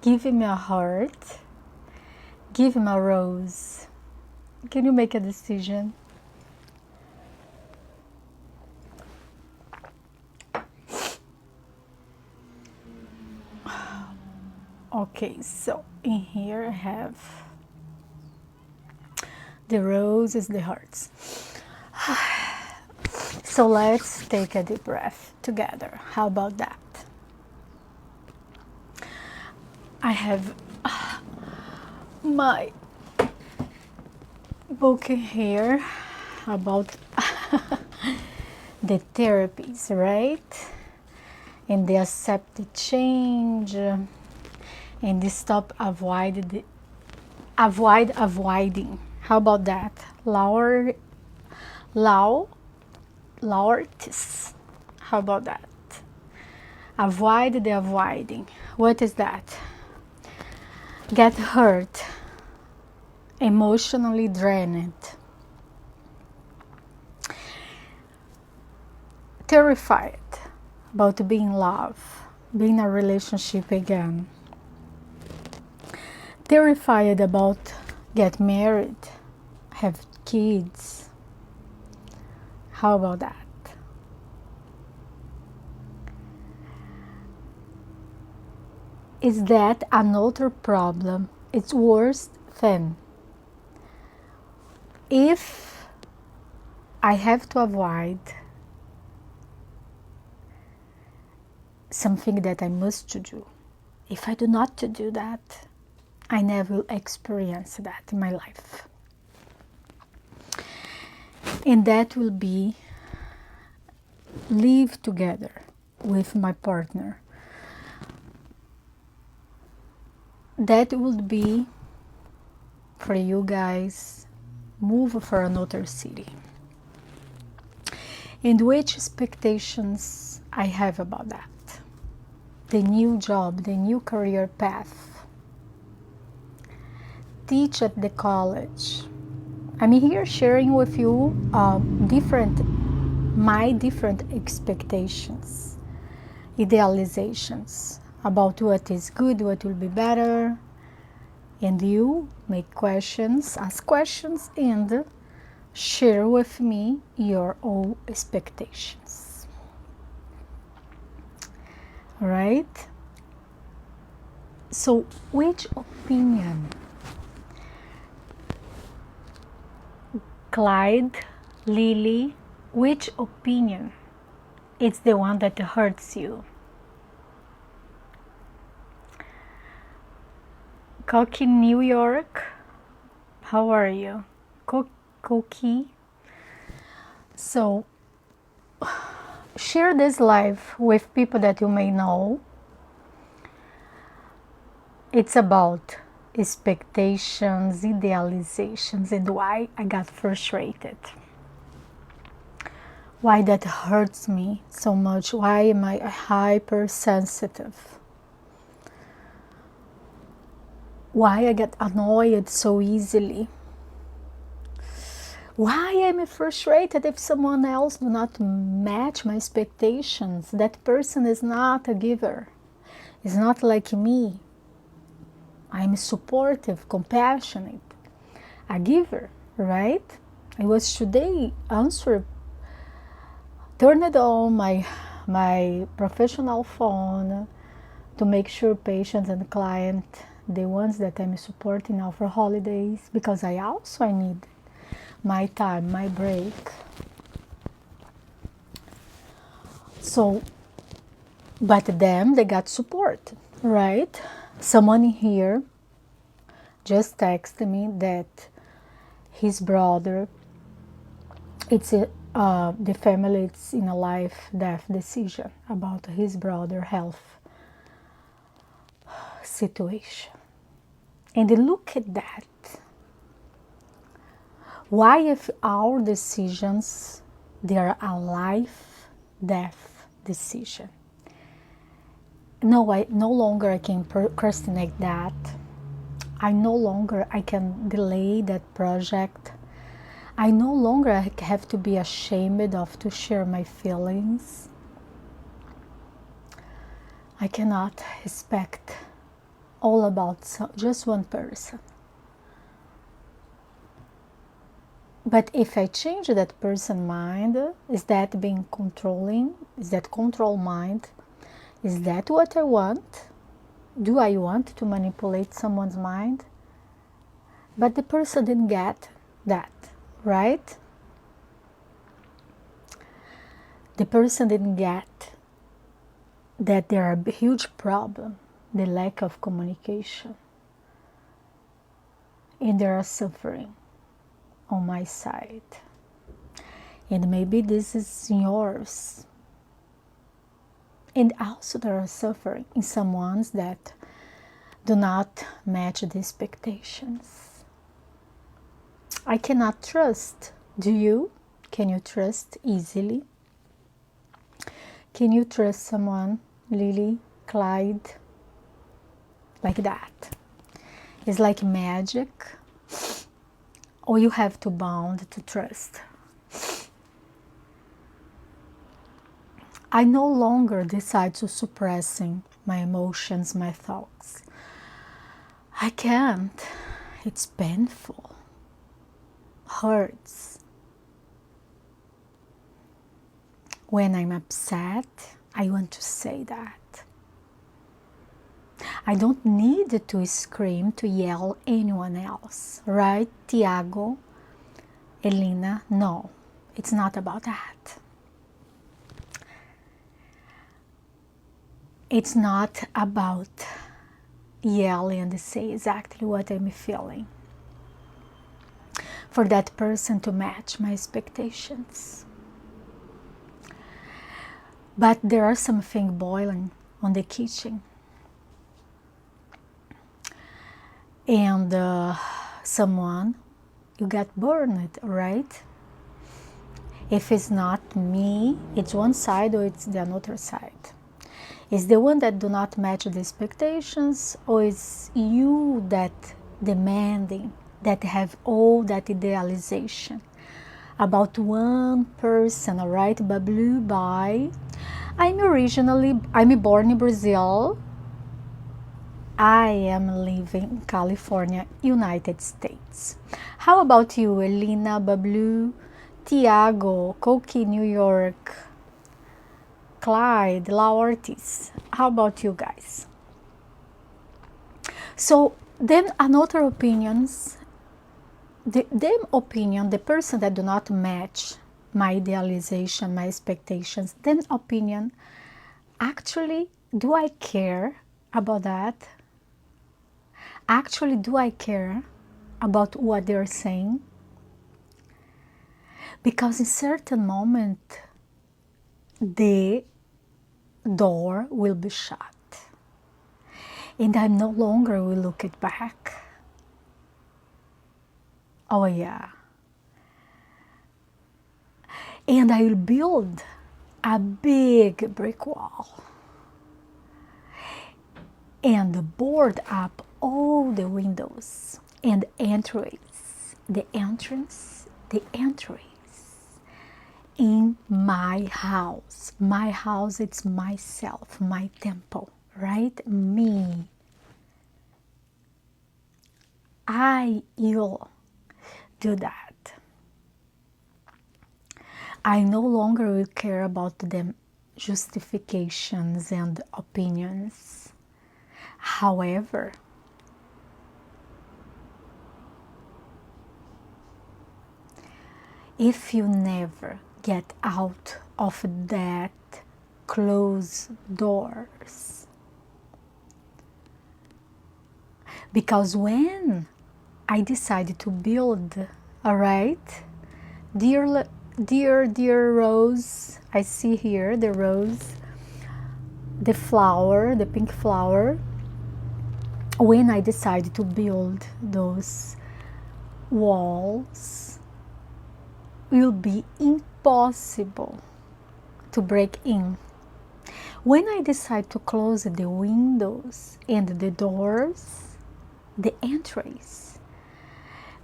Give him a heart. Give him a rose. Can you make a decision? Okay, so in here I have the roses, the hearts. So let's take a deep breath together. How about that? I have my book here about the therapies, right? And the accepted change, and the stop avoiding. How about that? Laurtis. How about that? Avoid the avoiding. What is that? Get hurt, emotionally drained, terrified about being in love, being in a relationship again, terrified about get married, have kids. How about that? Is that another problem? It's worse than if I have to avoid something that I must to do. If I do not to do that, I never will experience that in my life. And that will be live together with my partner. That would be for you guys move for another city. And which expectations I have about that? The new job, the new career path. Teach at the college. I'm here sharing with you my different expectations, idealizations about what is good, what will be better, and you make questions, ask questions, and share with me your own expectations. All right? So, which opinion, Clyde, Lily, which opinion is the one that hurts you? Cocky, New York, how are you? Cookie. So, share this live with people that you may know. It's about expectations, idealizations, and why I got frustrated. Why that hurts me so much. Why am I hypersensitive? Why I get annoyed so easily? Why am I frustrated if someone else do not match my expectations? That person is not a giver. Is not like me. I'm supportive, compassionate, a giver, right? I was today turned on my professional phone to make sure patients and client, the ones that I'm supporting now for holidays, because I need my time, my break. So, but them, they got support, right? Someone here just texted me that his brother, the family is in a life-death decision about his brother health situation. And look at that. Why if our decisions, they are a life-death decision? No, I no longer I can procrastinate that. I no longer I can delay that project. I no longer have to be ashamed of to share my feelings. I cannot expect all about just one person. But if I change that person's mind, is that being controlling? Is that control mind? Is that what I want? Do I want to manipulate someone's mind? But the person didn't get that, right? The person didn't get that there are a huge problem, the lack of communication. And there are suffering on my side. And maybe this is yours. And also there are suffering in some ones that do not match the expectations. I cannot trust. Do you? Can you trust easily? Can you trust someone, Lily, Clyde? Like that. It's like magic. Or you have to bond to trust. I no longer decide to suppressing my emotions, my thoughts. I can't. It's painful. Hurts. When I'm upset, I want to say that. I don't need to scream, to yell anyone else, right? Tiago, Elena, no, it's not about that. It's not about yelling and say exactly what I'm feeling for that person to match my expectations. But there are something boiling on the kitchen. And someone, you got burned, right? If it's not me, it's one side or it's the other side. Is the one that do not match the expectations, or is you that demanding, that have all that idealization about one person, all right? Bablu, bye. I'm born in Brazil. I am living in California, United States. How about you, Elena, Bablu, Tiago, Koki, New York, Clyde, La Ortiz? How about you guys? So then another opinions, the person that do not match my idealization, my expectations, then opinion, actually, do I care about that? Actually, do I care about what they're saying? Because in certain moment, the door will be shut. And I no longer will look it back. Oh yeah. And I will build a big brick wall. And board up all the windows and entryways. The entries in my house. My house, it's myself, my temple, right? Me. I will do that. I no longer will care about the justifications and opinions. However, if you never get out of that closed doors, because when I decided to build, all right, dear rose, I see here the rose, the flower, the pink flower. When I decided to build those walls, will be impossible to break in. When I decide to close the windows and the doors, the entries,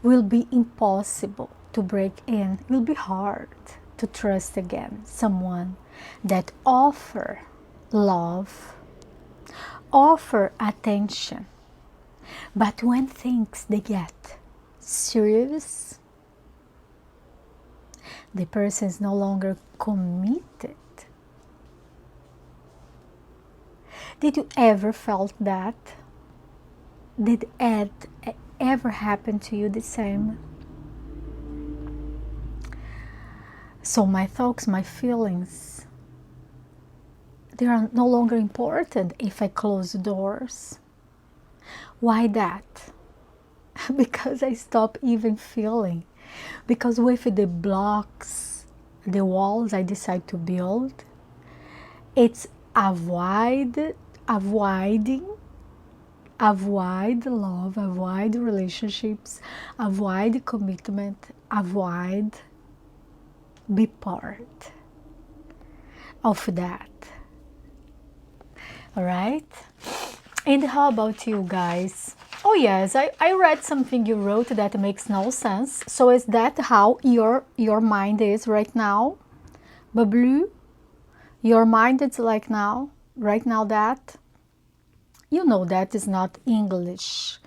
will be impossible to break in. It will be hard to trust again someone that offer love, offer attention, But when things they get serious, the person is no longer committed. Did you ever felt that? Did it ever happen to you the same? So my thoughts, my feelings, they are no longer important if I close doors. Why that? Because I stop even feeling. Because with the blocks, the walls I decide to build, it's avoid love, avoid relationships, avoid commitment, avoid be part of that. All right? And how about you guys? Oh yes, I read something you wrote that makes no sense. So is that how your mind is right now? Bablu, your mind is like now, right now that? You know that is not English.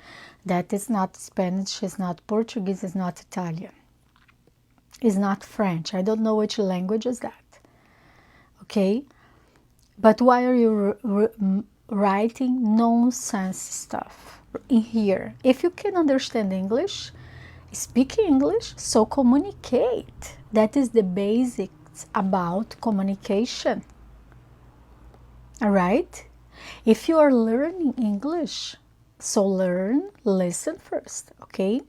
That is not Spanish, it's not Portuguese, it's not Italian. It's not French. I don't know which language is that. Okay? But why are you writing nonsense stuff in here? If you can understand English, speak English, so communicate. That is the basics about communication. All right? If you are learning English, so listen first, okay?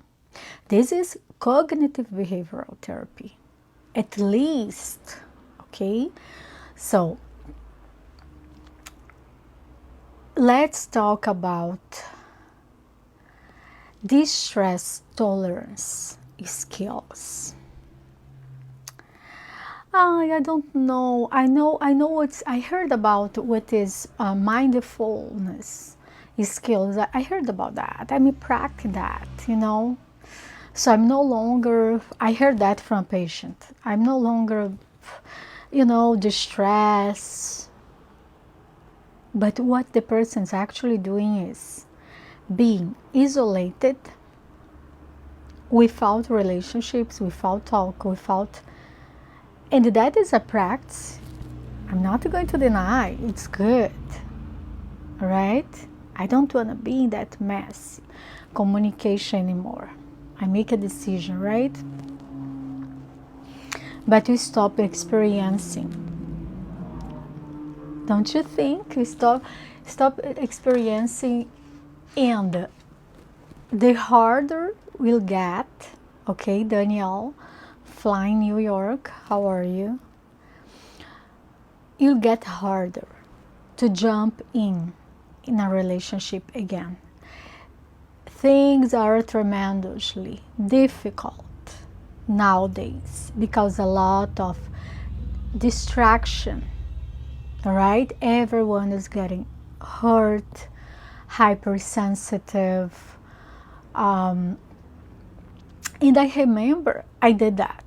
This is cognitive behavioral therapy, at least, okay? So, let's talk about distress tolerance skills. I don't know. I know what I heard about what is mindfulness skills. I heard about that. I mean, practice that, you know. So I'm no longer, I heard that from a patient. I'm no longer, you know, distressed. But what the person's actually doing is being isolated, without relationships, without talk, without, and that is a practice. I'm not going to deny it's good, all right? I don't want to be in that mess communication anymore. I make a decision, right? But we stop experiencing. Don't you think? We stop experiencing, and the harder we'll get. Okay, Danielle, flying New York, how are you? You'll get harder to jump in a relationship again. Things are tremendously difficult nowadays because a lot of distraction, all right? Everyone is getting hurt, hypersensitive. And I remember I did that.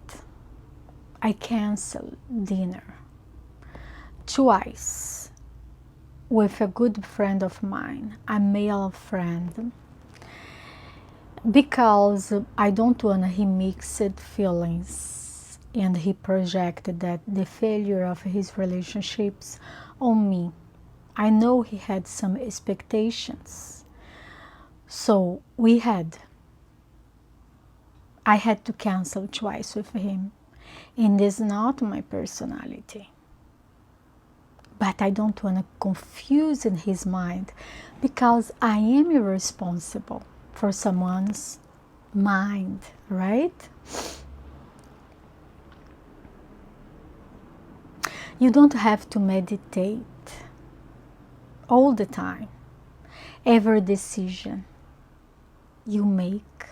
I canceled dinner twice with a good friend of mine, a male friend, because I don't want he mixed feelings and he projected that the failure of his relationships on me. I know he had some expectations, so I had to cancel twice with him, and it's not my personality. But I don't want to confuse in his mind, because I am irresponsible for someone's mind, right? You don't have to meditate all the time. Every decision you make.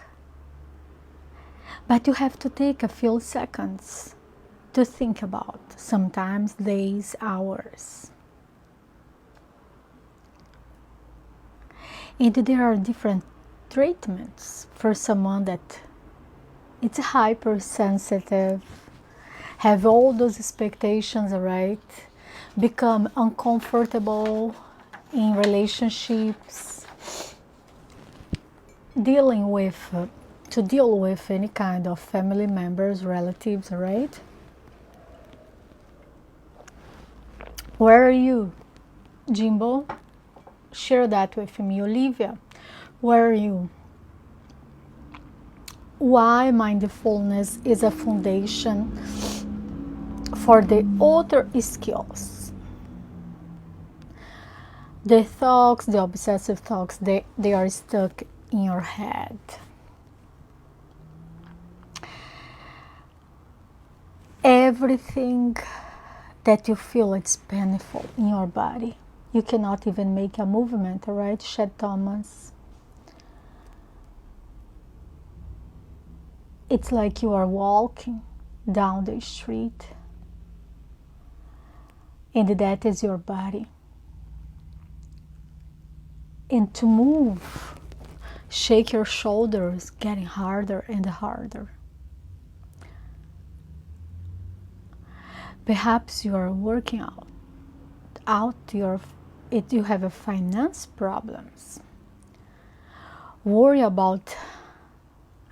But you have to take a few seconds to think about, sometimes days, hours. And there are different treatments for someone that it's hypersensitive, have all those expectations, right? Become uncomfortable in relationships. dealing with to deal with any kind of family members, relatives, right? Where are you, Jimbo? Share that with me. Olivia, where are you? Why mindfulness is a foundation for the other skills. The thoughts, the obsessive thoughts, they are stuck in your head. Everything that you feel it's painful in your body. You cannot even make a movement, right, Shed Thomas? It's like you are walking down the street, and that is your body. And to move, shake your shoulders, getting harder and harder. Perhaps you are working out you have a finance problems. Worry about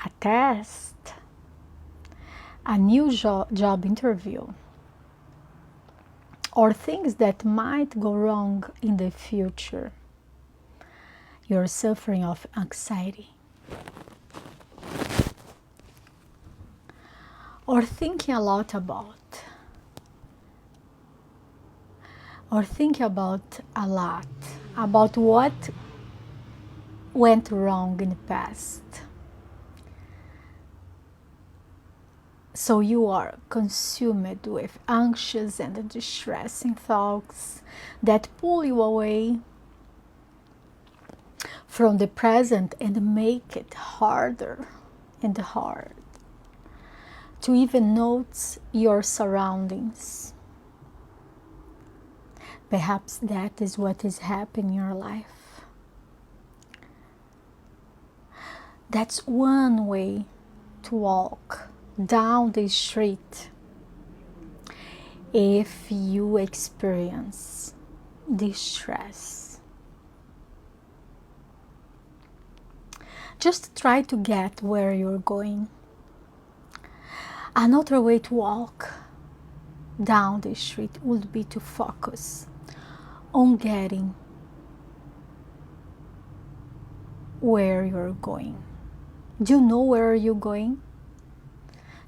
a test, a new job interview, or things that might go wrong in the future. You're suffering of anxiety. Or thinking a lot about. Or think about a lot about what went wrong in the past. So you are consumed with anxious and distressing thoughts that pull you away from the present and make it harder and hard to even notice your surroundings. Perhaps that is what is happening in your life. That's one way to walk down the street if you experience distress. Just try to get where you're going. Another way to walk down the street would be to focus on getting where you're going. Do you know where you're going?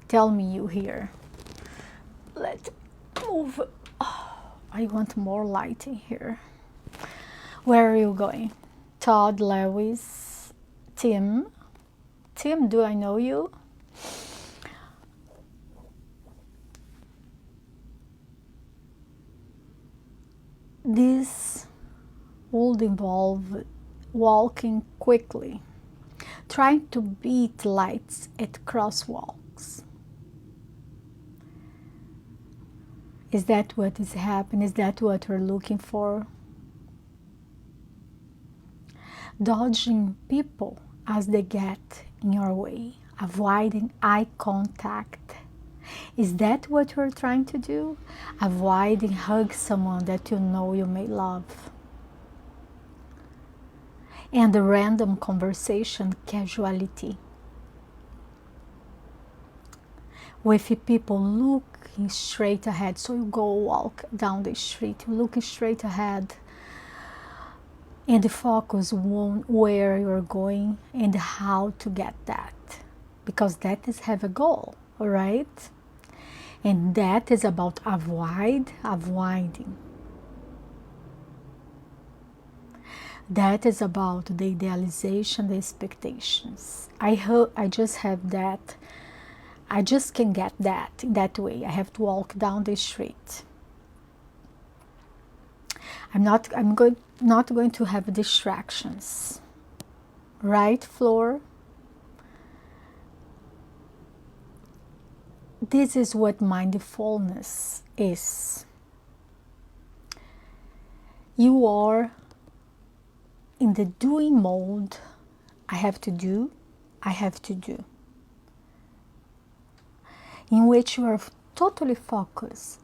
Tell me you here. Let's move. Oh, I want more light in here. Where are you going? Todd, Lewis, Tim. Tim, do I know you? This would involve walking quickly, trying to beat lights at crosswalks. Is that what is happening? Is that what we're looking for? Dodging people as they get in your way, avoiding eye contact. Is that what we're trying to do? Avoiding hug someone that you know you may love. And the random conversation casuality. With people looking straight ahead. So you go walk down the street, you look straight ahead, and the focus on where you're going and how to get that. Because that is have a goal, all right? And that is about avoiding. That is about the idealization, the expectations. I just have that. I just can get that in that way. I have to walk down the street. I'm not going to have distractions. Right, Floor? This is what mindfulness is. You are in the doing mode. I have to do, in which you are totally focused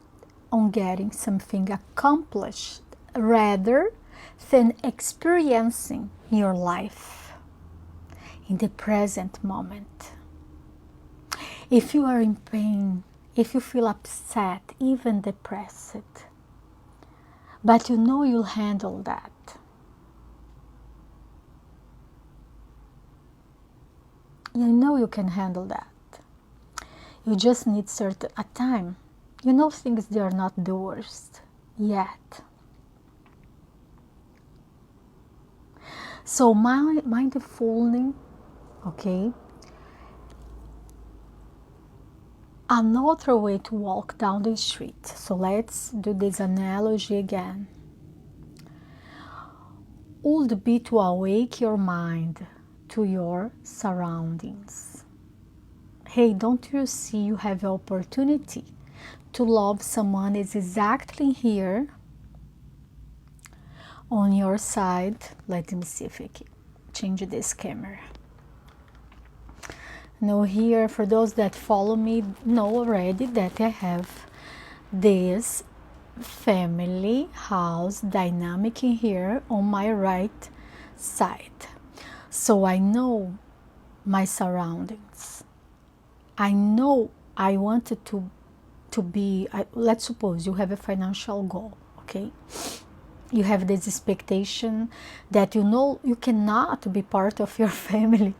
on getting something accomplished rather than experiencing your life in the present moment. If you are in pain, if you feel upset, even depressed, but you know you'll handle that. You know you can handle that. You just need a time. You know things, they are not the worst yet. So mindfulness, okay, another way to walk down the street. So let's do this analogy again. Would be to awake your mind to your surroundings. Hey, don't you see you have the opportunity to love someone is exactly here on your side? Let me see if I can change this camera. Now here, for those that follow me, know already that I have this family house dynamic in here on my right side. So I know my surroundings. I know I wanted to be, let's suppose you have a financial goal, okay? You have this expectation that you know you cannot be part of your family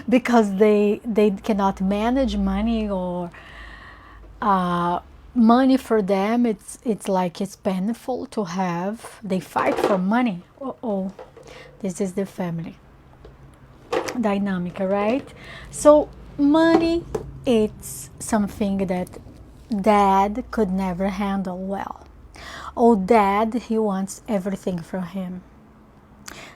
because they cannot manage money, or money for them it's like it's painful to have. They fight for money. Oh, this is the family dynamic, right? So money, it's something that dad could never handle well. Oh, dad, he wants everything from him.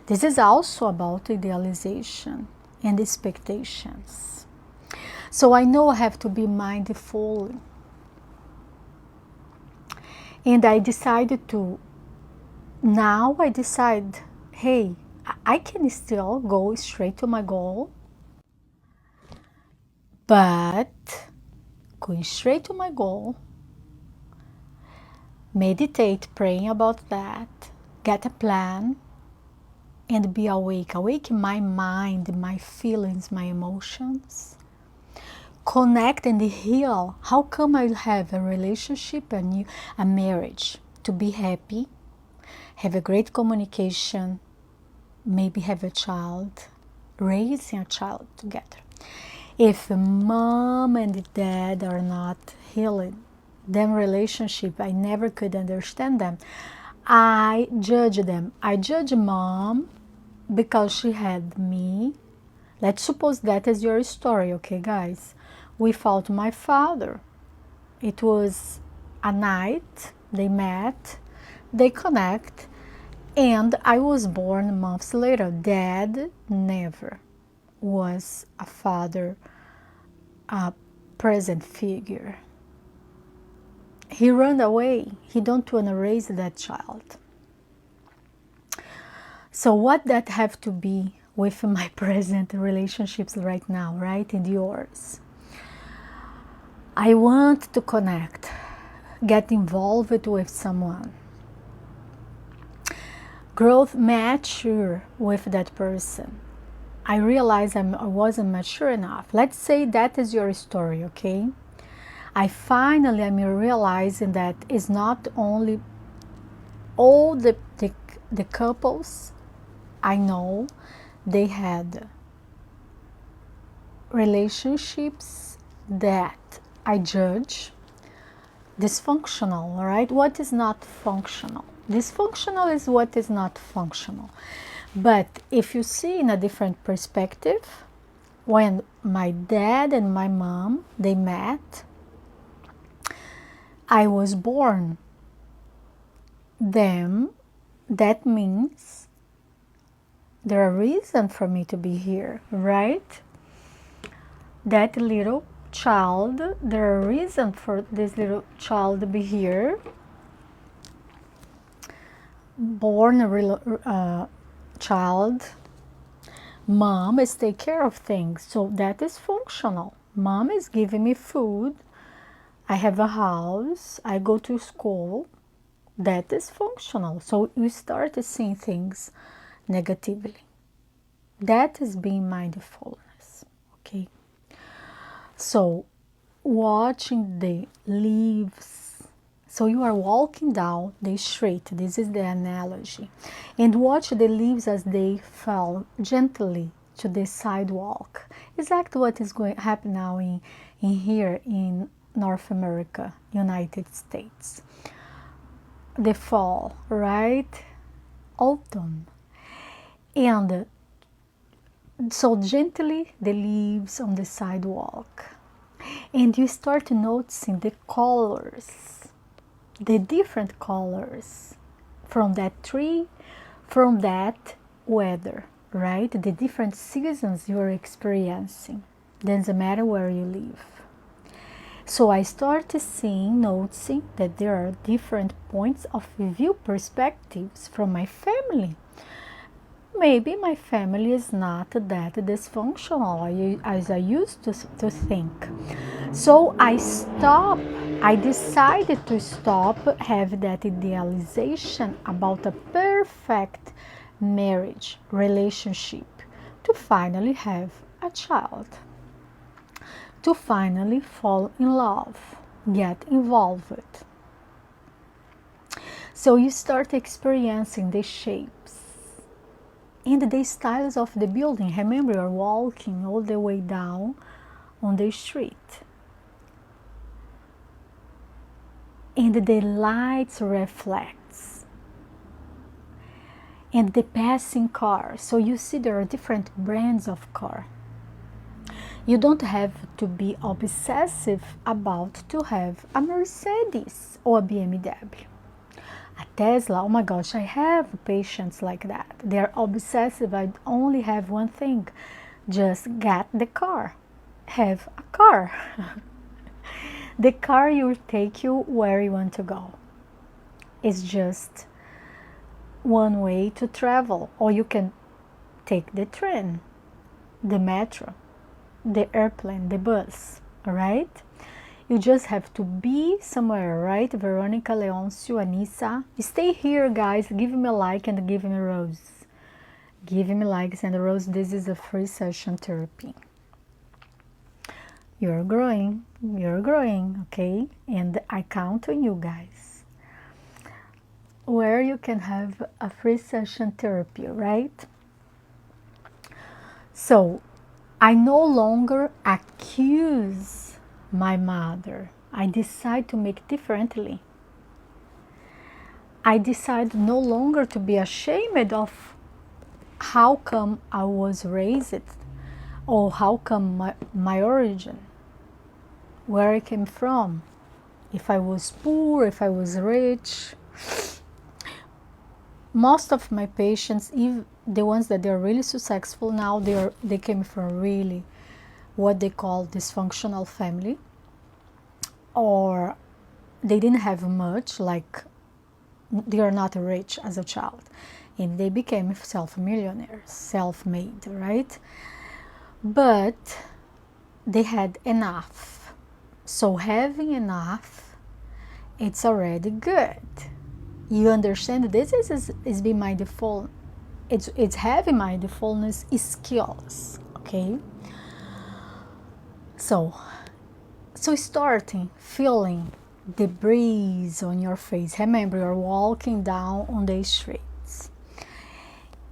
This is also about idealization and expectations. So I know I have to be mindful. And I decided to, now I decide, hey, I can still go straight to my goal, but going straight to my goal, meditate, praying about that, get a plan, and be awake. Awake my mind, my feelings, my emotions. Connect and heal. How come I have a relationship, a marriage, to be happy, have a great communication, maybe have a child, raising a child together. If mom and dad are not healing, them relationship, I never could understand them. I judge them. I judge mom because she had me. Let's suppose that is your story, okay, guys? Without my father, it was a night, they met, they connect, and I was born months later. Dad never was a father, a present figure. He ran away. He don't want to raise that child. So what that have to be with my present relationships right now, right? And yours. I want to connect, get involved with someone, growth, mature with that person. I realized I wasn't mature enough. Let's say that is your story, okay? I finally am realizing that it's not only all the couples I know, they had relationships that I judge dysfunctional, right? What is not functional? Dysfunctional is what is not functional. But if you see in a different perspective, when my dad and my mom, they met, I was born them. That means there are reasons for me to be here, right? That little child, there are reasons for this little child to be here. Born a real child. Mom is take care of things, so that is functional. Mom is giving me food. I have a house. I go to school. That is functional. So you start seeing things negatively. That is being mindfulness, okay? So, watching the leaves. So, you are walking down the street, this is the analogy, and watch the leaves as they fall gently to the sidewalk. Exactly what is going to happen now in here in North America, United States. The fall, right? Autumn. And so gently the leaves on the sidewalk. And you start noticing the colors, the different colors from that tree, from that weather, right? The different seasons you're experiencing. Doesn't matter where you live. So I started seeing, noticing that there are different points of view, perspectives from my family. Maybe my family is not that dysfunctional as I used to think. So I decided to stop having that idealization about a perfect marriage relationship to finally have a child, to finally fall in love, get involved. So you start experiencing the shapes and the styles of the building. Remember, you're walking all the way down on the street. And the lights reflects. And the passing car. So you see there are different brands of car. You don't have to be obsessive about to have a Mercedes or a BMW. A Tesla, oh my gosh, I have patients like that. They're obsessive. I only have one thing. Just get the car. Have a car. The car will take you where you want to go. It's just one way to travel. Or you can take the train, the metro, the airplane, the bus, all right? You just have to be somewhere, right? Veronica, Leoncio, Anissa. Stay here, guys. Give me a like and give me a rose. Give me likes and a rose. This is a free session therapy. You're growing, okay? And I count on you guys. Where you can have a free session therapy, right? So, I no longer accuse my mother. I decide to make differently. I decide no longer to be ashamed of how come I was raised or how come my origin, where I came from, if I was poor, if I was rich. Most of my patients, even the ones that they're really successful now, they came from really what they call dysfunctional family, or they didn't have much, like they are not rich as a child, and they became self-millionaires, self-made, right? But they had enough. So having enough, it's already good. You understand? This is being mindful. It's having mindfulness skills, okay? So starting feeling the breeze on your face. Remember, you're walking down on the streets.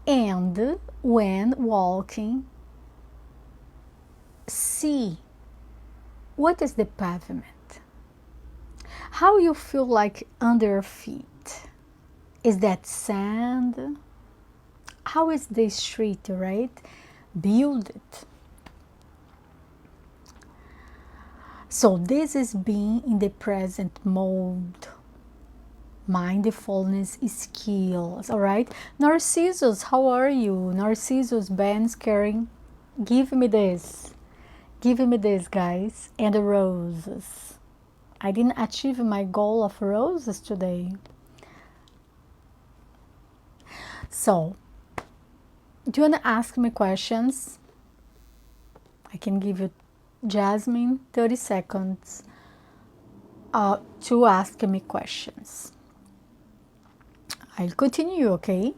And when walking, see what is the pavement. How you feel like under your feet. Is that sand? How is the street, right? Build it. So this is being in the present mode. Mindfulness skills, all right? Narcissus, how are you? Narcissus, Ben, Caring, give me this. Give me this, guys. And the roses. I didn't achieve my goal of roses today. So, do you want to ask me questions? I can give you, Jasmine, 30 seconds to ask me questions. I'll continue, okay?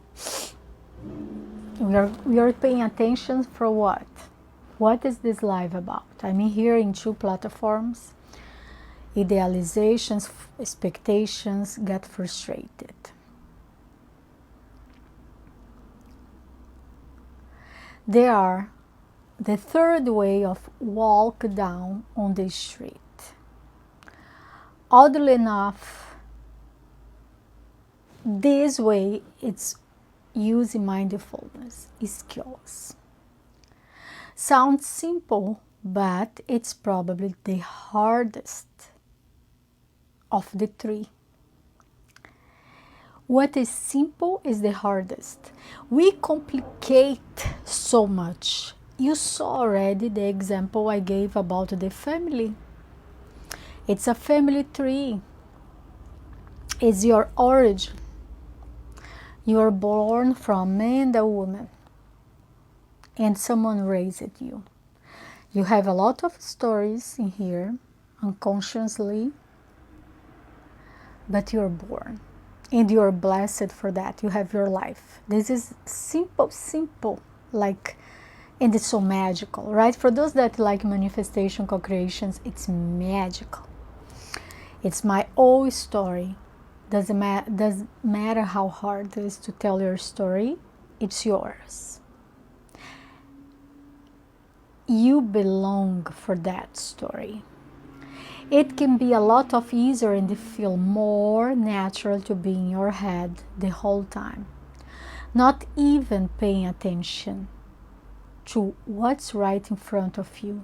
We are paying attention for what? What is this life about? I'm here in two platforms. Idealizations, expectations, get frustrated. They are the third way of walk down on the street. Oddly enough, this way it's using mindfulness skills. Sounds simple, but it's probably the hardest of the three. What is simple is the hardest. We complicate so much. You saw already the example I gave about the family. It's a family tree. It's your origin. You are born from a man and a woman, and someone raised you. You have a lot of stories in here, unconsciously, but you're born. And you're blessed for that. You have your life. This is simple, like, and it's so magical, right? For those that like manifestation, co-creations, it's magical. It's my own story. Doesn't matter how hard it is to tell your story, it's yours. You belong for that story. It can be a lot of easier and feel more natural to be in your head the whole time, not even paying attention to what's right in front of you.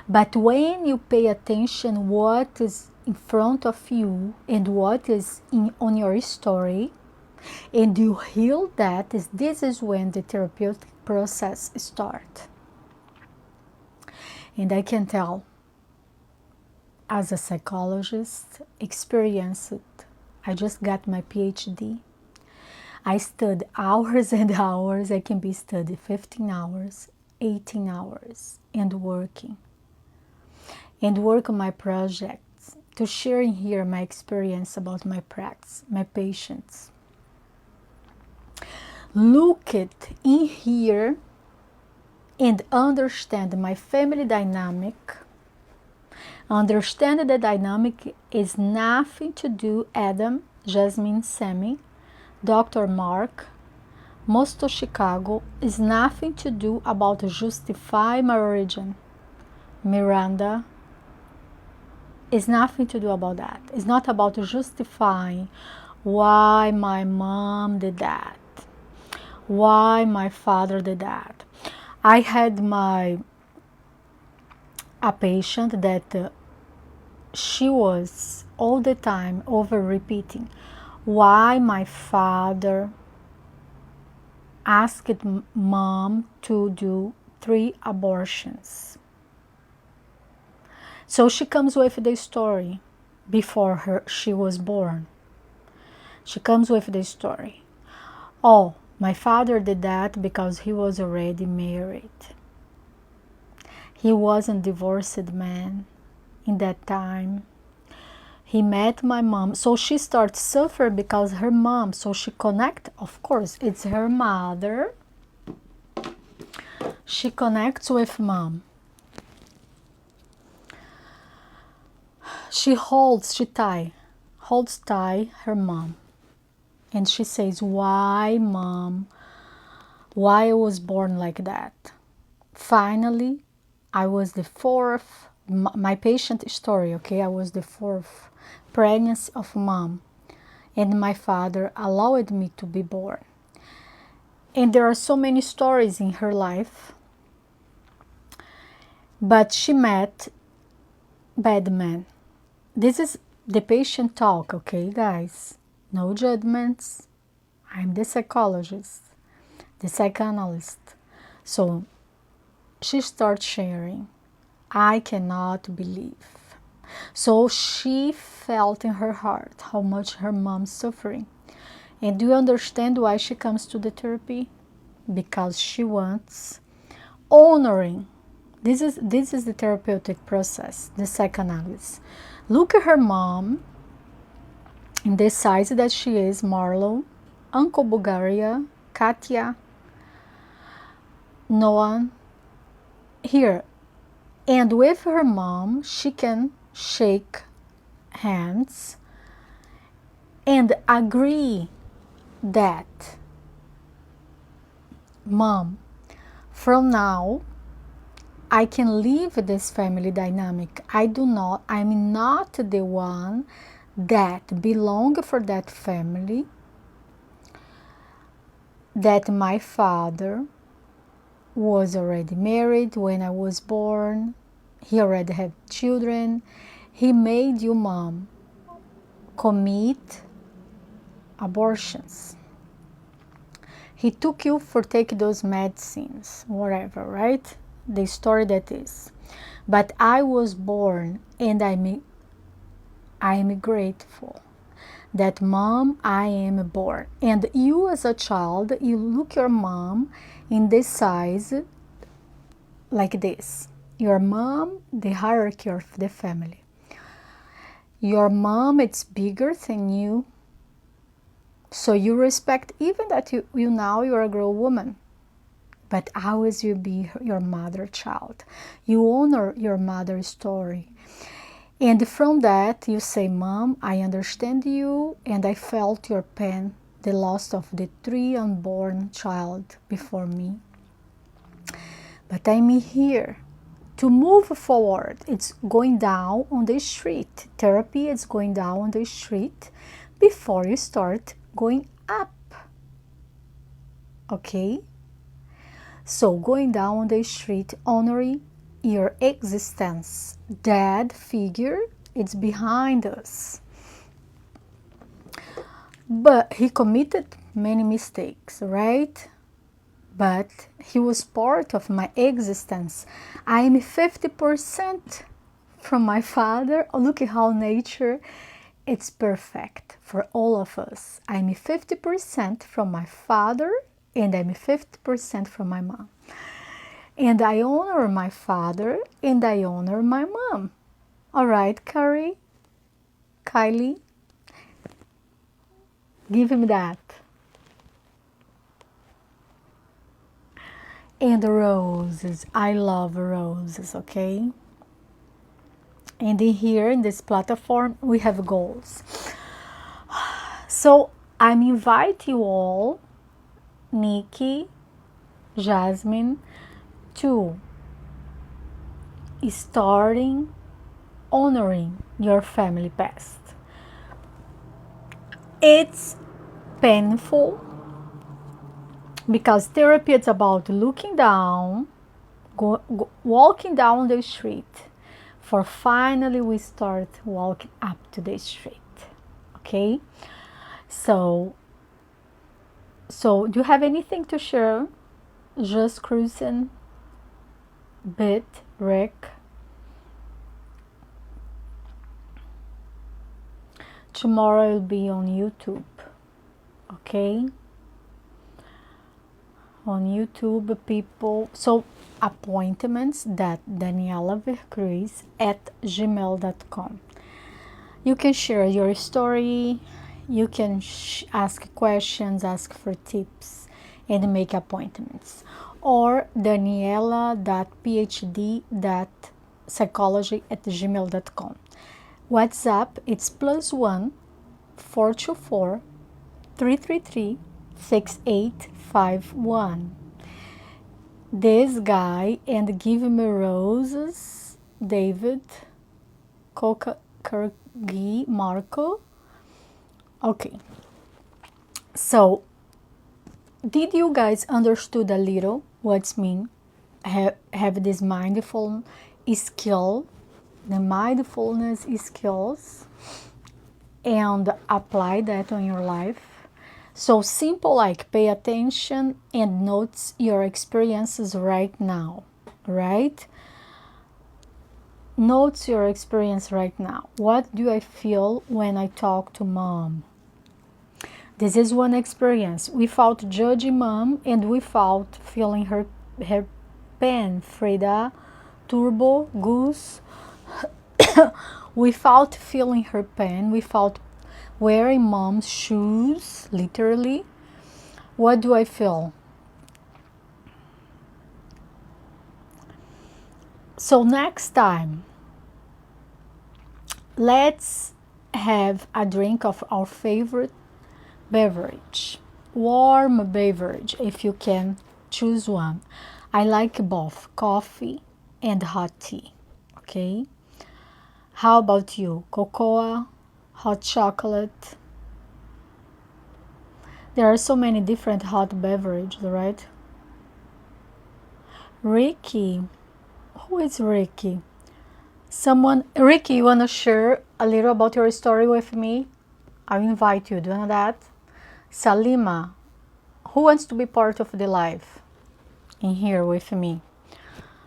But when you pay attention what is in front of you and what is on your story, and you heal that, this is when the therapeutic process starts. And I can tell, as a psychologist, experienced, I just got my PhD. I studied hours and hours. I can be studying 15 hours, 18 hours, and work on my projects, to sharing here my experience about my practice, my patients. Look it in here and understand my family dynamic. Understand the dynamic is nothing to do, Adam, Jasmine, Sammy, Dr. Mark, Mosto Chicago, is nothing to do about justify my origin. Miranda, is nothing to do about that. It's not about justifying why my mom did that, why my father did that. I had a patient that she was all the time over repeating why my father asked mom to do 3 abortions. So she comes with the story before she was born. She comes with the story. Oh, my father did that because he was already married. He wasn't a divorced man in that time. He met my mom. So she starts suffering because her mom. So she connects, of course, it's her mother. She connects with mom. She holds tight her mom. And she says, why, mom? Why I was born like that? Finally, I was the 4th, my patient story, okay? I was the 4th pregnancy of mom, and my father allowed me to be born. And there are so many stories in her life, but she met bad men. This is the patient talk, okay, guys? No judgments. I'm the psychologist, the psychoanalyst. So she starts sharing. I cannot believe. So she felt in her heart how much her mom's suffering. And do you understand why she comes to the therapy? Because she wants honoring. This is the therapeutic process, the psychoanalysis. Look at her mom in the size that she is, Marlowe, Uncle Bulgaria, Katia, Noah, here. And with her mom, she can shake hands and agree that, Mom, from now I can leave this family dynamic. I'm not the one that belong for that family, that my father was already married when I was born. He already had children. He made you, Mom, commit abortions. He took you for take those medicines, whatever, right? The story that is. But I was born, and I'm grateful that, Mom, I am born. And you as a child, you look your mom in this size like this. Your mom, the hierarchy of the family. Your mom, it's bigger than you. So you respect, even that you now you're a grown woman, but always you be your mother child. You honor your mother's story. And from that you say, Mom, I understand you, and I felt your pain, the loss of the 3 unborn child before me. But I'm here to move forward. It's going down on the street. Therapy is going down on the street before you start going up. Okay? So going down the street, honoring your existence. Dad figure, it's behind us. But he committed many mistakes, right? But he was part of my existence. I am 50% from my father. Oh, look at how nature, it's perfect for all of us. I'm 50% from my father, and I'm 50% from my mom. And I honor my father, and I honor my mom. All right, Kylie, give him that. And roses, I love roses, okay? And in here, in this platform, we have goals. So I invite you all, Nikki, Jasmine, to starting honoring your family past. It's painful because therapy is about looking down, walking down the street, for finally we start walking up to the street. Okay, so do you have anything to share? Just cruising, bit, Rick. Tomorrow will be on YouTube. Okay, on YouTube, people. So appointments that danielavercruz@gmail.com. You can share your story. You can ask questions, ask for tips, and make appointments. Or daniela.phd.psychology@gmail.com. WhatsApp, it's +1 424 333 6851. This guy, and give me roses, David, Kirgi, Marco. Okay. So, did you guys understood a little what's mean? Have this mindful skill, the mindfulness skills, and apply that on your life? So simple, like pay attention and notes your experiences right now, right? Notes your experience right now. What do I feel when I talk to Mom? This is one experience. Without judging Mom and without feeling her pain, Frida, Turbo, Goose, without feeling her pain, without wearing Mom's shoes, literally, What do I feel? So next time, let's have a drink of our favorite beverage. Warm beverage, if you can choose one. I like both coffee and hot tea. Okay? How about you? Cocoa, hot chocolate? There are so many different hot beverages, right? Ricky. Who is Ricky? Someone, Ricky, you want to share a little about your story with me? I'll invite you. Do you know that? Salima, who wants to be part of the live in here with me?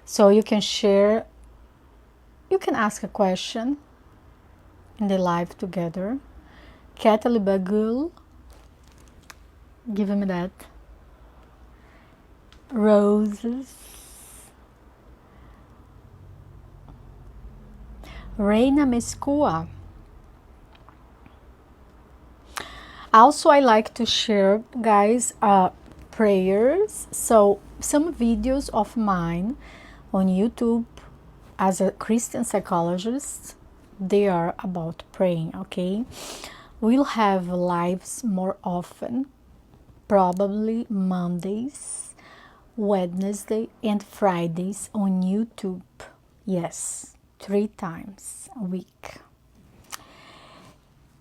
So you can share, you can ask a question in the live together. Kathleen Bagul, give me that. Roses. Reina Mescua. Also, I like to share, guys, prayers. So some videos of mine on YouTube as a Christian psychologist, they are about praying, okay? We'll have lives more often, probably Mondays, Wednesday, and Fridays on YouTube. Yes, 3 times a week.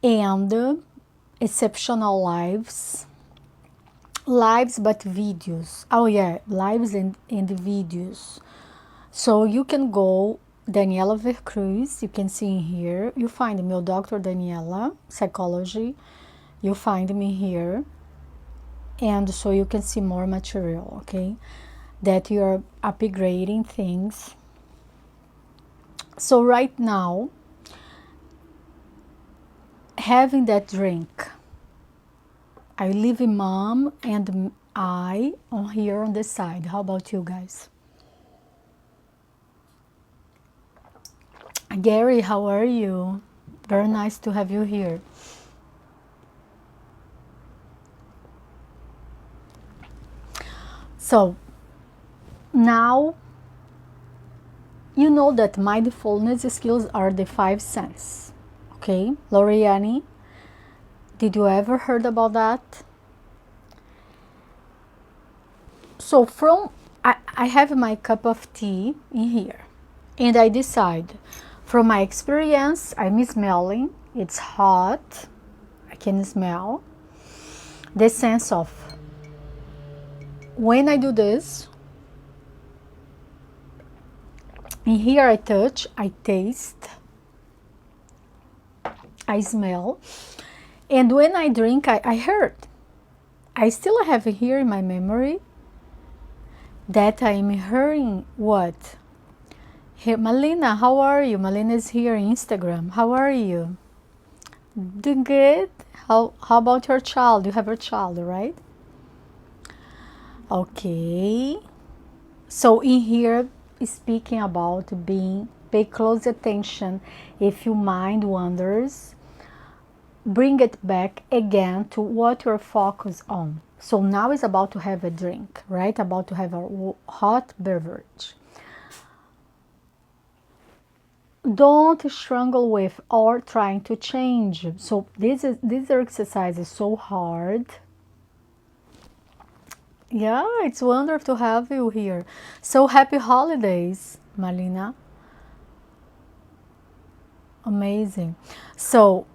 And exceptional lives but videos. Oh yeah, lives and videos. So you can go Daniela Vercruz, you can see in here. You find me, Dr. Daniela Psychology. You find me here, and so you can see more material, okay? That you're upgrading things. So right now, having that drink, I leave mom and I on here on this side. How about you guys? Gary, how are you? Very nice to have you here. So now you know that mindfulness skills are the 5 senses. Okay, Loriani, did you ever heard about that? So I have my cup of tea in here, and I decide, from my experience, I'm smelling, it's hot, I can smell the sense of when I do this. In here I touch, I taste, I smell, and when I drink, I heard. I still have here in my memory that I'm hearing what? Here, Malina, how are you? Malina is here on Instagram. How are you? Doing good? How about your child? You have a child, right? Okay. So in here, speaking about pay close attention. If your mind wanders, bring it back again to what you're focused on. So now it's about to have a drink, right? About to have a hot beverage. Don't struggle with or trying to change. So this exercise is so hard. Yeah, it's wonderful to have you here. So happy holidays, Malina. Amazing. So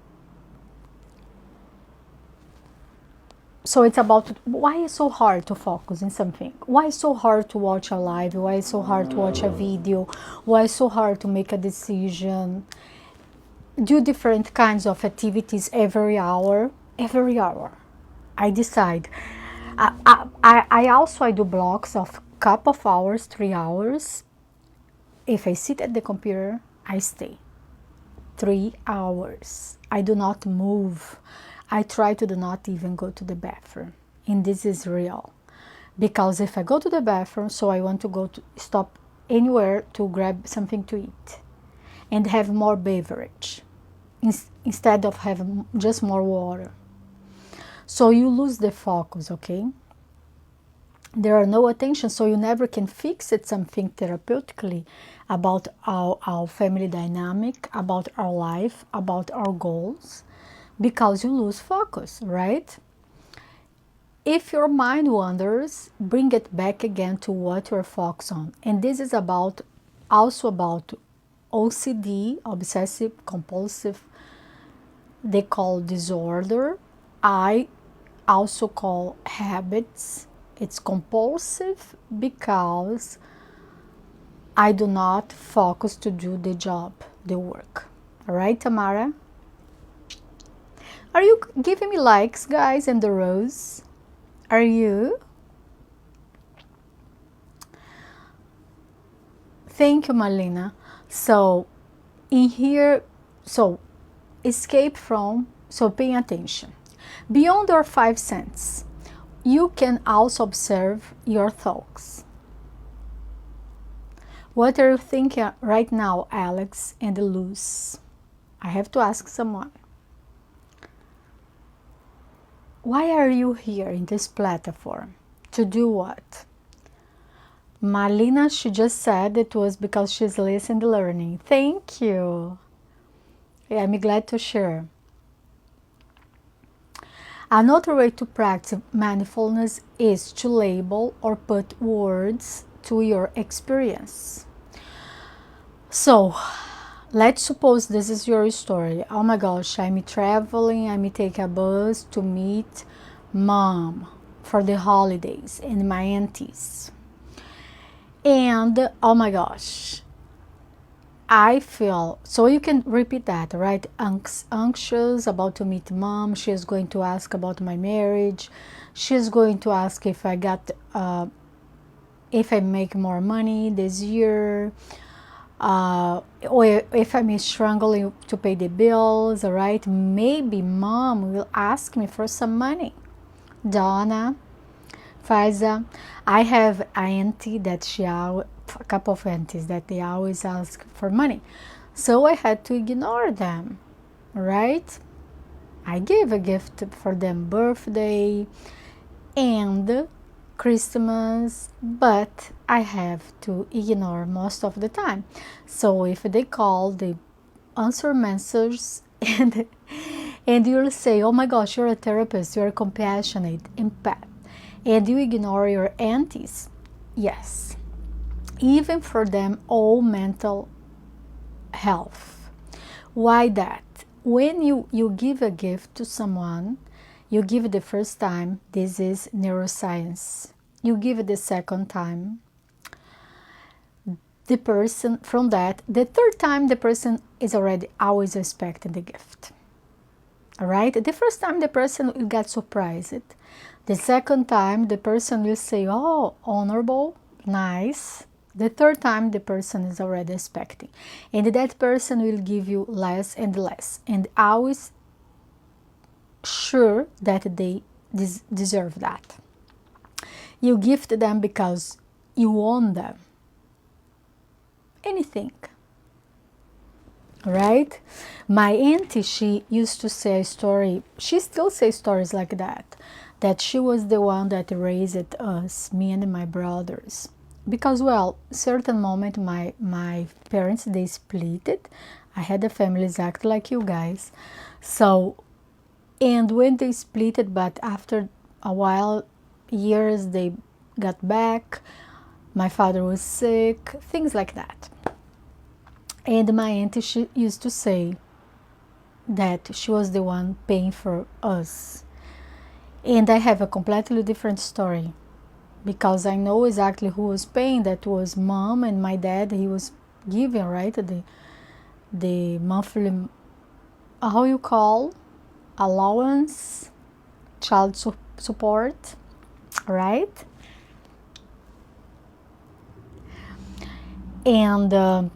it's about why it's so hard to focus in something. Why it's so hard to watch a live? Why it's so hard to watch a video? Why it's so hard to make a decision? Do different kinds of activities every hour. Every hour, I decide. I also do blocks of couple of hours, 3 hours. If I sit at the computer, I stay 3 hours. I do not move. I try to do not even go to the bathroom. And this is real. Because if I go to the bathroom, so I want to go to stop anywhere to grab something to eat and have more beverage instead of having just more water. So you lose the focus, okay? there are no attention, so you never can fix it something therapeutically about our family dynamic, about our life, about our goals, because you lose focus, right? If your mind wanders, bring it back again to what you're focused on. And this is about also about OCD, obsessive compulsive, they call disorder. I also call habits. It's compulsive because I do not focus to do the job, the work. All right, Tamara? Are you giving me likes, guys, and the rose? Are you? Thank you, Marlena. So, in here, so escape from, so paying attention. Beyond our five senses, you can also observe your thoughts. What are you thinking right now, Alex and Luz? I have to ask someone. Why are you here in this platform? To do what? Marlena, she just said it was because she's listening and learning. Thank you. Yeah, I'm glad to share. Another way to practice mindfulness is to label or put words to your experience. So, let's suppose this is your story. Oh my gosh, I'm traveling, I'm taking a bus to meet mom for the holidays and my aunties. And oh my gosh, I feel, so you can repeat that, right? Anxious about to meet mom. She's going to ask about my marriage. She's going to ask if I got, if I make more money this year, or if I'm struggling to pay the bills, all right? Maybe mom will ask me for some money. Donna, Faiza, I have an auntie that a couple of aunties that they always ask for money. So I had to ignore them, right? I gave a gift for them birthday and Christmas, but I have to ignore most of the time. So if they call, they answer messages and you'll say, oh my gosh, you're a therapist, you're compassionate, empath, and you ignore your aunties. Yes, even for them, all mental health. Why that? When you give a gift to someone, you give it the first time, this is neuroscience. You give it the second time, the person from that, the third time, the person is already always expecting the gift. All right? The first time, the person will get surprised. The second time, the person will say, oh, honorable, nice. The third time, the person is already expecting. And that person will give you less and less. And always sure that they deserve that. You gift them because you want them. Anything. Right? My auntie, she used to say a story. She still says stories like that. That she was the one that raised us, me and my brothers. Because, well, certain moment my parents, they split it. I had a family exactly like you guys. So, and when they split it, but after a while, years, they got back. My father was sick, things like that. And my auntie, she used to say that she was the one paying for us. And I have a completely different story because I know exactly who was paying. That was mom and my dad. He was giving, right, the monthly, how you call, allowance, child support, right? And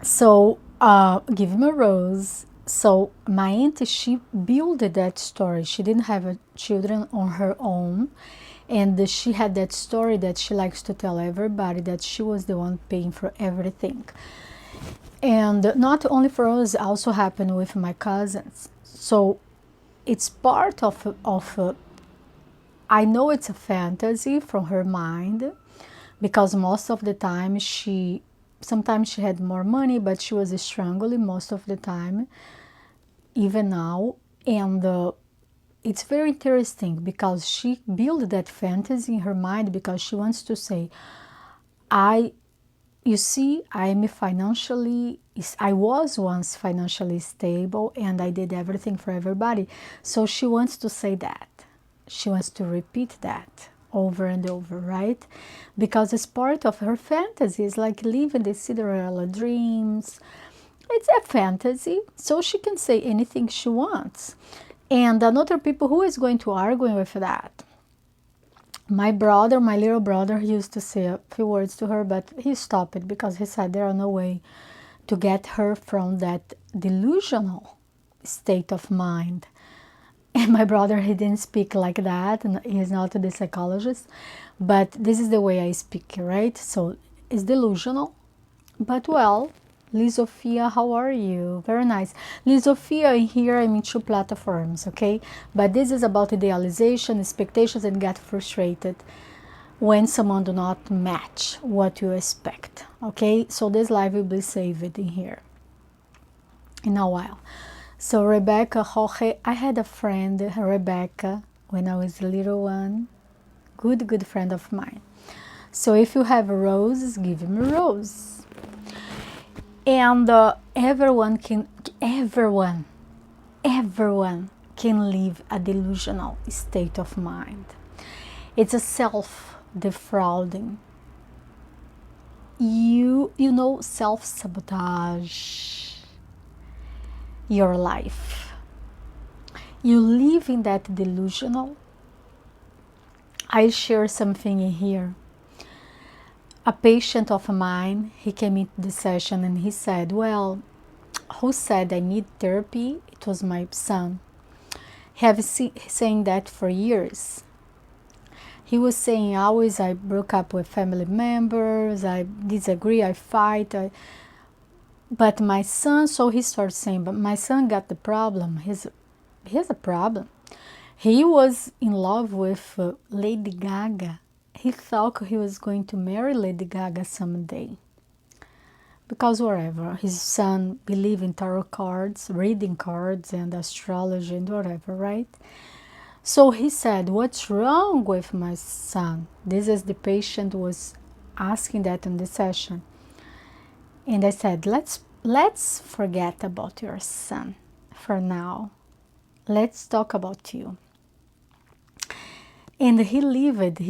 so give him a rose. So my auntie, she built that story. She didn't have children on her own, and she had that story that she likes to tell everybody, that she was the one paying for everything. And not only for us, it also happened with my cousins. So it's part of I know it's a fantasy from her mind, because most of the time sometimes she had more money, but she was struggling most of the time, even now. And it's very interesting because she built that fantasy in her mind because she wants to say, you see, I was once financially stable and I did everything for everybody. So she wants to say that. She wants to repeat that over and over, right? Because it's part of her fantasy. It's like living the Cinderella dreams. It's a fantasy, so she can say anything she wants. And another people who is going to argue with that? My little brother, he used to say a few words to her, but he stopped it because he said there are no way to get her from that delusional state of mind. And my brother, he didn't speak like that, and he's not the psychologist, but this is the way I speak, right? So it's delusional, but well, Liz Sophia, how are you? Very nice. Liz Sophia, here I'm in two platforms, okay? But this is about idealization, expectations, and get frustrated when someone do not match what you expect, okay? So this live will be saved in here in a while. So Rebecca, Jorge, I had a friend, Rebecca, when I was a little one. Good friend of mine. So if you have roses, give him a rose. And everyone can live a delusional state of mind. It's a self-defrauding. You know, self-sabotage your life. You live in that delusional. I share something in here. A patient of mine, he came into the session and he said, well, who said I need therapy? It was my son. He have saying that for years. He was saying always I broke up with family members, I disagree, I fight. But my son, so he started saying, but my son got the problem. He has a problem. He was in love with Lady Gaga. He thought he was going to marry Lady Gaga someday. Because whatever, his son believed in tarot cards, reading cards and astrology and whatever, right? So he said, what's wrong with my son? This is the patient was asking that in the session. And I said, let's forget about your son for now. Let's talk about you. And he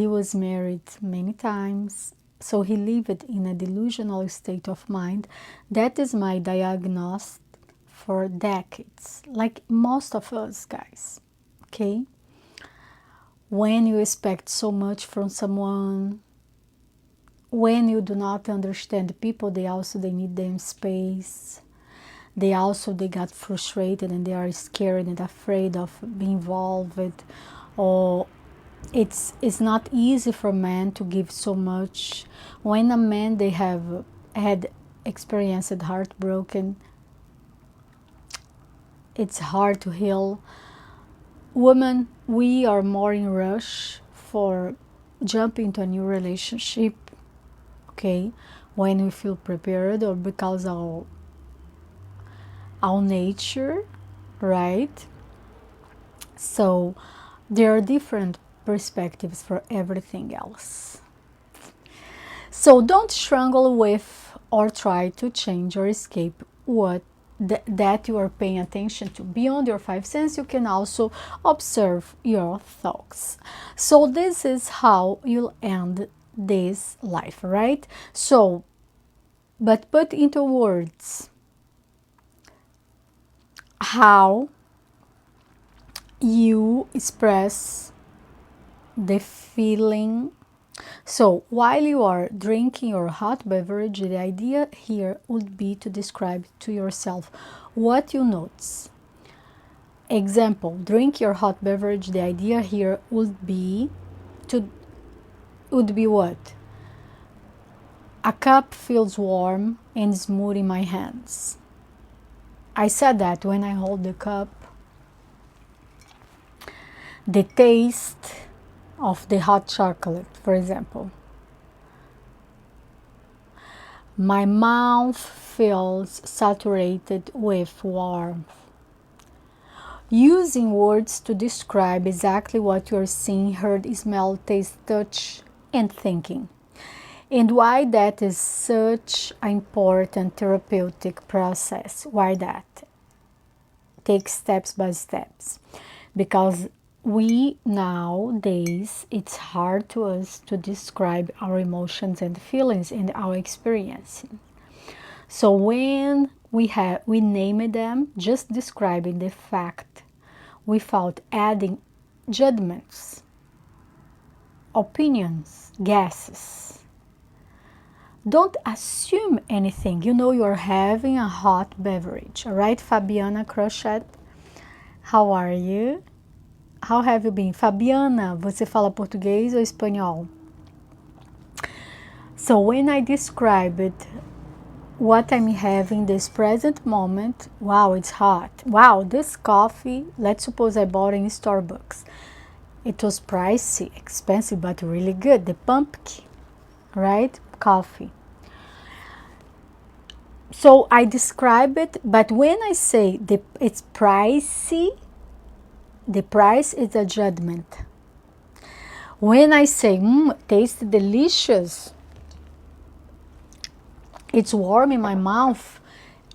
was married many times, so he lived in a delusional state of mind. That is my diagnosis for decades, like most of us guys, okay? When you expect so much from someone, when you do not understand people, they need them space. They got frustrated and they are scared and afraid of being involved, or it's not easy for men to give so much. When a man they have had experienced heartbroken, it's hard to heal. Women, we are more in rush for jumping into a new relationship, okay, when we feel prepared or because of our nature, right? So there are different perspectives for everything else. So don't struggle with or try to change or escape what that you are paying attention to. Beyond your five senses, you can also observe your thoughts. So this is how you'll end this life, right? So, but put into words how you express the feeling. So while you are drinking your hot beverage, the idea here would be to describe to yourself what you notice. Example, drink your hot beverage, the idea here would be what? A cup feels warm and smooth in my hands. I said that when I hold the cup, the taste of the hot chocolate, for example. My mouth feels saturated with warmth. Using words to describe exactly what you're seeing, heard, smell, taste, touch, and thinking. And why that is such an important therapeutic process. Why that? Take steps by steps. Because we nowadays, it's hard to us to describe our emotions and feelings and our experiencing. So when we name them, just describing the fact without adding judgments, opinions, guesses. Don't assume anything. You know you're having a hot beverage, all right, Fabiana Crochet? How are you? How have you been? Fabiana, você fala português ou espanhol? So when I describe it, what I'm having this present moment, wow, it's hot. Wow, this coffee, let's suppose I bought in Starbucks. It was pricey, expensive, but really good. The pumpkin, right? Coffee. So I describe it, but when I say it's pricey, the price is a judgment. When I say, tastes delicious, it's warm in my mouth,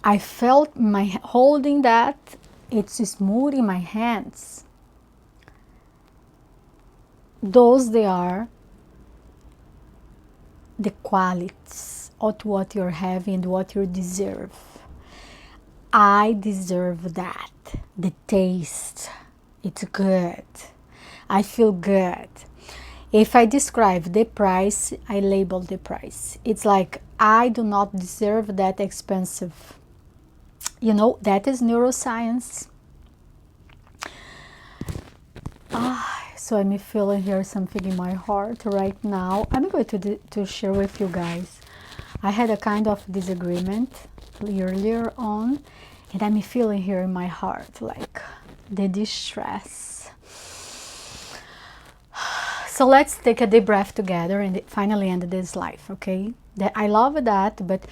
I felt my holding that, it's smooth in my hands. Those they are the qualities of what you're having and what you deserve. I deserve that. The taste, it's good. I feel good. If I describe the price, I label the price. It's like I do not deserve that expensive. You know, that is neuroscience. So I'm feeling here something in my heart right now. I'm going to share with you guys. I had a kind of disagreement earlier on, and I'm feeling here in my heart like the distress. So let's take a deep breath together and finally end this life, okay? I love that, but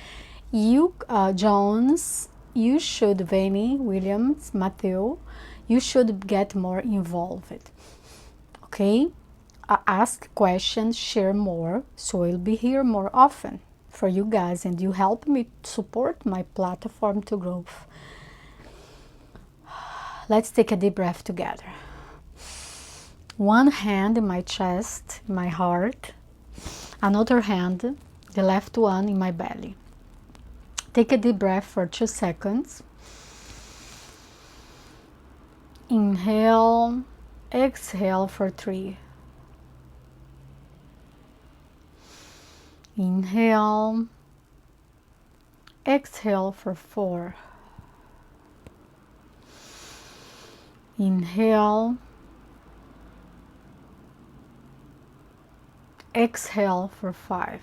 you, Jones, you should, Vanny, Williams, Matthew, you should get more involved, okay? Ask questions, share more, so I'll be here more often for you guys, and you help me support my platform to grow. Let's take a deep breath together. One hand in my chest, my heart, another hand, the left one, in my belly. Take a deep breath for 2 seconds. Inhale, exhale for 3. Inhale, exhale for 4. Inhale, exhale for 5.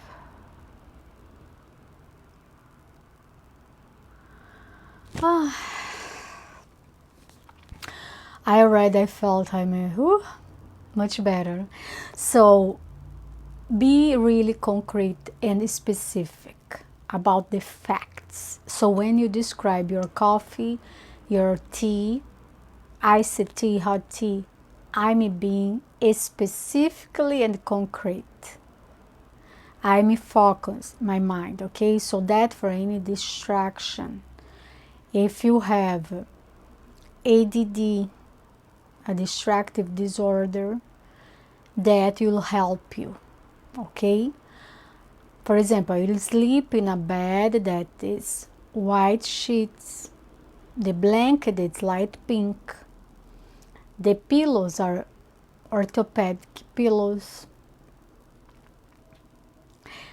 I felt much better. So be really concrete and specific about the facts. So when you describe your coffee, your tea, iced tea, hot tea, I'm being specifically and concrete. I'm focused my mind, okay? So that for any distraction, if you have ADD, a distractive disorder, that will help you, okay? For example, you'll sleep in a bed that is white sheets, the blanket is light pink, the pillows are orthopedic pillows.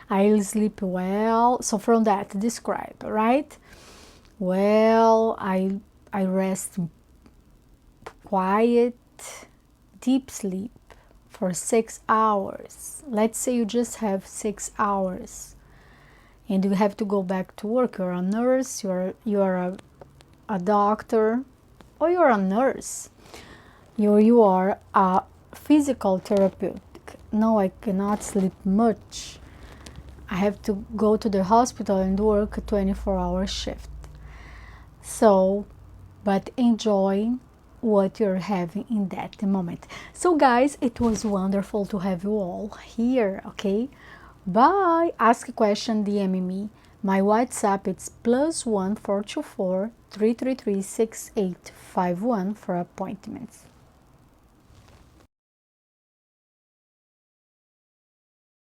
I'll sleep well. So from that, describe, right? Well, I rest quiet, deep sleep for 6 hours. Let's say you just have 6 hours and you have to go back to work. You're a nurse, you're a doctor, or you're a nurse. You are a physical therapist. no, I cannot sleep much. I have to go to the hospital and work a 24-hour shift. So, but enjoy what you're having in that moment. So, guys, it was wonderful to have you all here, okay? Bye. Ask a question, DM me. My WhatsApp it's +1 424 333 6851 for appointments.